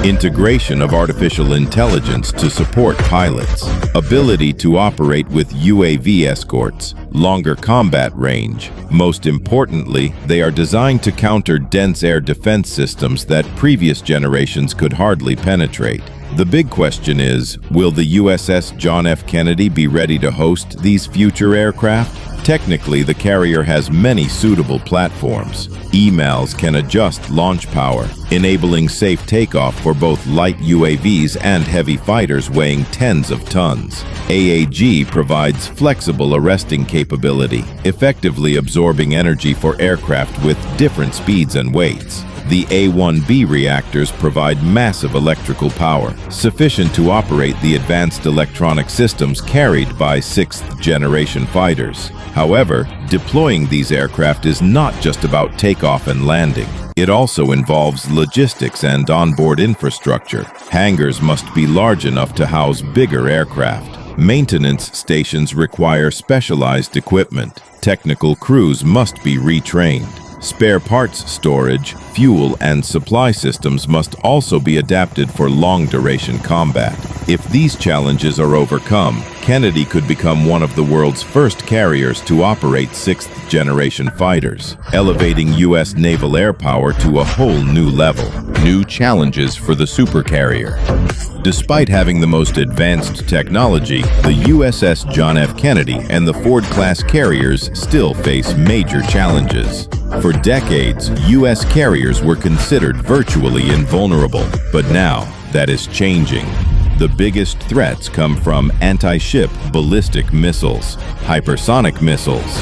integration of artificial intelligence to support pilots, ability to operate with UAV escorts, longer combat range. Most importantly, they are designed to counter dense air defense systems that previous generations could hardly penetrate. The big question is, will the USS John F. Kennedy be ready to host these future aircraft? Technically, the carrier has many suitable platforms. EMALS can adjust launch power, enabling safe takeoff for both light UAVs and heavy fighters weighing tens of tons. AAG provides flexible arresting capability, effectively absorbing energy for aircraft with different speeds and weights. The A-1B reactors provide massive electrical power, sufficient to operate the advanced electronic systems carried by sixth-generation fighters. However, deploying these aircraft is not just about takeoff and landing. It also involves logistics and onboard infrastructure. Hangars must be large enough to house bigger aircraft. Maintenance stations require specialized equipment. Technical crews must be retrained. Spare parts storage, fuel, and supply systems must also be adapted for long-duration combat. If these challenges are overcome, Kennedy could become one of the world's first carriers to operate sixth-generation fighters, elevating U.S. naval air power to a whole new level. New challenges for the supercarrier. Despite having the most advanced technology, the USS John F. Kennedy and the Ford-class carriers still face major challenges. For decades, U.S. carriers were considered virtually invulnerable, but now that is changing. The biggest threats come from anti-ship ballistic missiles, hypersonic missiles.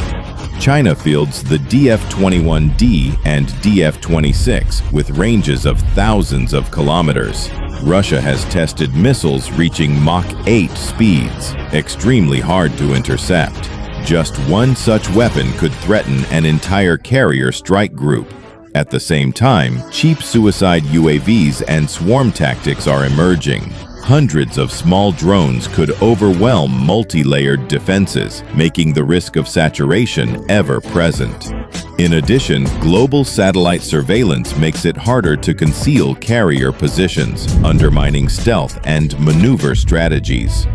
China fields the DF-21D and DF-26 with ranges of thousands of kilometers. Russia has tested missiles reaching Mach 8 speeds, extremely hard to intercept. Just one such weapon could threaten an entire carrier strike group. At the same time, cheap suicide UAVs and swarm tactics are emerging. Hundreds of small drones could overwhelm multi-layered defenses, making the risk of saturation ever present. In addition, global satellite surveillance makes it harder to conceal carrier positions, undermining stealth and maneuver strategies.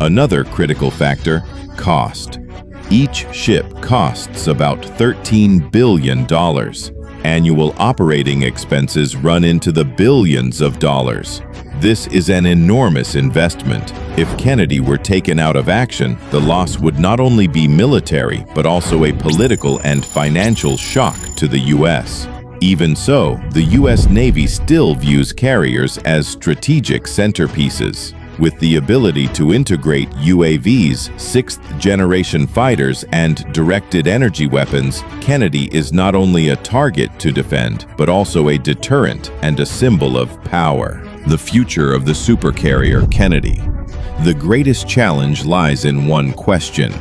Another critical factor, cost. Each ship costs about $13 billion. Annual operating expenses run into the billions of dollars. This is an enormous investment. If Kennedy were taken out of action, the loss would not only be military, but also a political and financial shock to the U.S. Even so, the U.S. Navy still views carriers as strategic centerpieces. With the ability to integrate UAVs, sixth-generation fighters, and directed energy weapons, Kennedy is not only a target to defend, but also a deterrent and a symbol of power. The future of the supercarrier Kennedy. The greatest challenge lies in one question.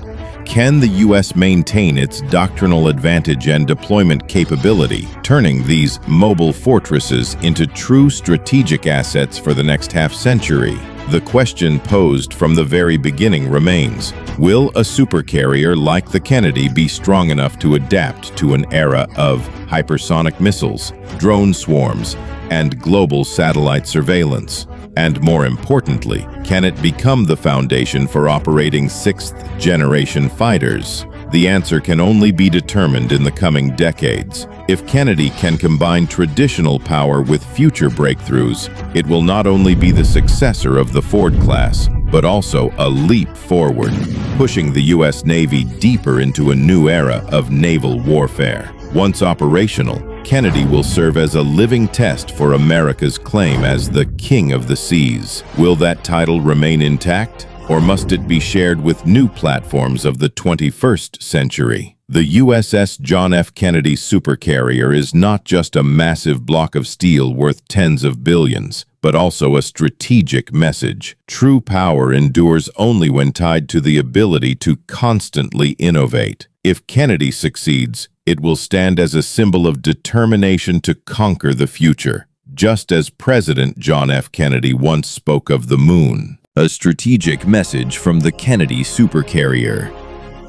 Can the U.S. maintain its doctrinal advantage and deployment capability, turning these mobile fortresses into true strategic assets for the next half-century? The question posed from the very beginning remains, will a supercarrier like the Kennedy be strong enough to adapt to an era of hypersonic missiles, drone swarms, and global satellite surveillance? And more importantly, can it become the foundation for operating sixth-generation fighters? The answer can only be determined in the coming decades. If Kennedy can combine traditional power with future breakthroughs, it will not only be the successor of the Ford class, but also a leap forward, pushing the U.S. Navy deeper into a new era of naval warfare. Once operational, Kennedy will serve as a living test for America's claim as the King of the Seas. Will that title remain intact, or must it be shared with new platforms of the 21st century? The USS John F. Kennedy supercarrier is not just a massive block of steel worth tens of billions, but also a strategic message. True power endures only when tied to the ability to constantly innovate. If Kennedy succeeds, it will stand as a symbol of determination to conquer the future, just as President John F. Kennedy once spoke of the moon. A strategic message from the Kennedy supercarrier.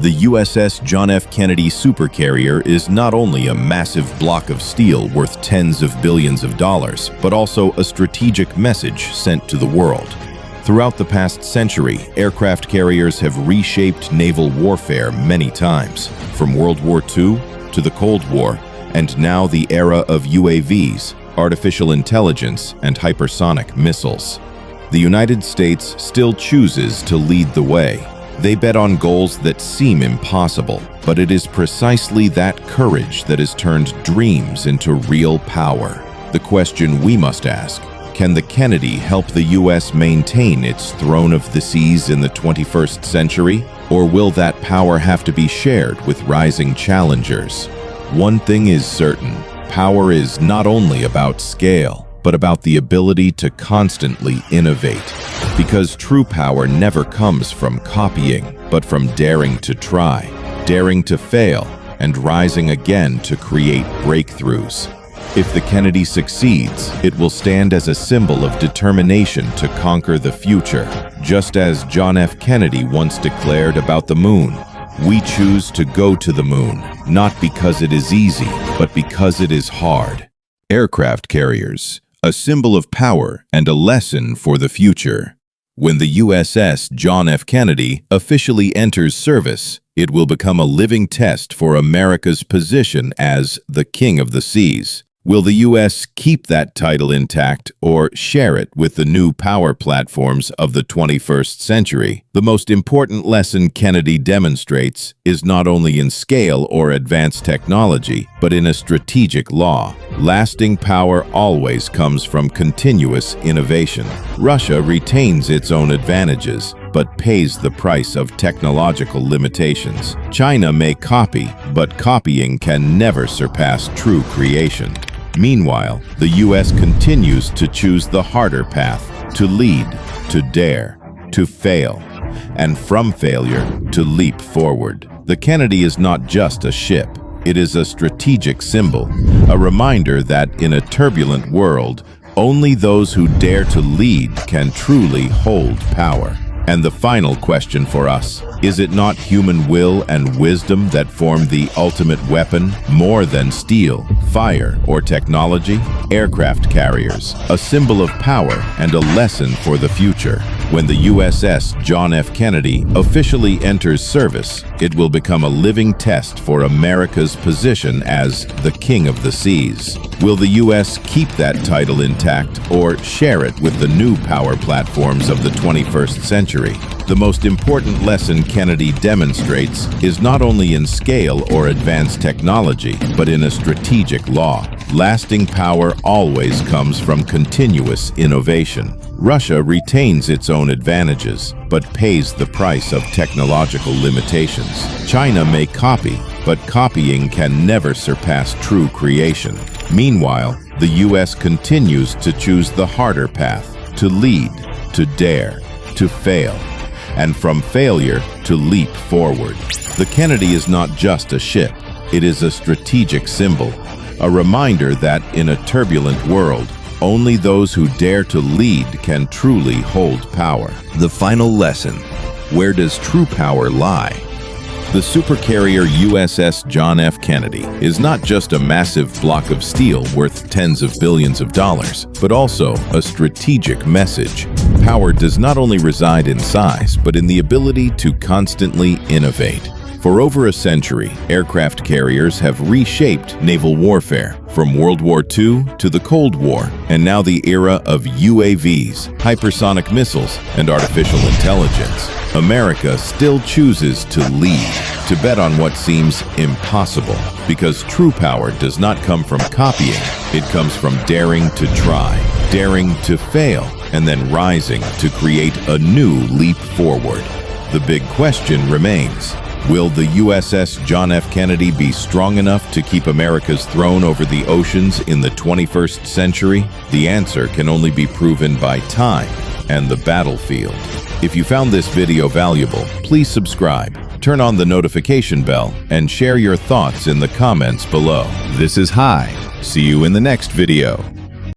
The USS John F. Kennedy supercarrier is not only a massive block of steel worth tens of billions of dollars, but also a strategic message sent to the world. Throughout the past century, aircraft carriers have reshaped naval warfare many times, from World War II to the Cold War, and now the era of UAVs, artificial intelligence, and hypersonic missiles. The United States still chooses to lead the way. They bet on goals that seem impossible, but it is precisely that courage that has turned dreams into real power. The question we must ask: can the Kennedy help the U.S. maintain its throne of the seas in the 21st century? Or will that power have to be shared with rising challengers? One thing is certain: power is not only about scale, but about the ability to constantly innovate. Because true power never comes from copying, but from daring to try, daring to fail, and rising again to create breakthroughs. If the Kennedy succeeds, it will stand as a symbol of determination to conquer the future. Just as John F. Kennedy once declared about the moon, "We choose to go to the moon, not because it is easy, but because it is hard." Aircraft carriers, a symbol of power and a lesson for the future. When the USS John F. Kennedy officially enters service, it will become a living test for America's position as the King of the Seas. Will the U.S. keep that title intact or share it with the new power platforms of the 21st century? The most important lesson Kennedy demonstrates is not only in scale or advanced technology, but in a strategic law. Lasting power always comes from continuous innovation. Russia retains its own advantages, but pays the price of technological limitations. China may copy, but copying can never surpass true creation. Meanwhile, the U.S. continues to choose the harder path: to lead, to dare, to fail, and from failure to leap forward. The Kennedy is not just a ship. It is a strategic symbol, a reminder that in a turbulent world, only those who dare to lead can truly hold power. And the final question for us: is it not human will and wisdom that form the ultimate weapon, more than steel, fire, or technology? Aircraft carriers, a symbol of power and a lesson for the future. When the USS John F. Kennedy officially enters service, it will become a living test for America's position as the King of the Seas. Will the U.S. keep that title intact or share it with the new power platforms of the 21st century? The most important lesson Kennedy demonstrates is not only in scale or advanced technology, but in a strategic law. Lasting power always comes from continuous innovation. Russia retains its own advantages, but pays the price of technological limitations. China may copy, but copying can never surpass true creation. Meanwhile, the U.S. continues to choose the harder path: to lead, to dare, to fail, and from failure to leap forward. The Kennedy is not just a ship. It is a strategic symbol, a reminder that in a turbulent world, only those who dare to lead can truly hold power. The final lesson: where does true power lie? The supercarrier USS John F. Kennedy is not just a massive block of steel worth tens of billions of dollars, but also a strategic message. Power does not only reside in size, but in the ability to constantly innovate. For over a century, aircraft carriers have reshaped naval warfare, from World War II to the Cold War, and now the era of UAVs, hypersonic missiles, and artificial intelligence. America still chooses to lead, to bet on what seems impossible, because true power does not come from copying. It comes from daring to try, daring to fail, and then rising to create a new leap forward. The big question remains: will the USS John F. Kennedy be strong enough to keep America's throne over the oceans in the 21st century? The answer can only be proven by time and the battlefield. If you found this video valuable, please subscribe, turn on the notification bell, and share your thoughts in the comments below. This is Hai. See you in the next video.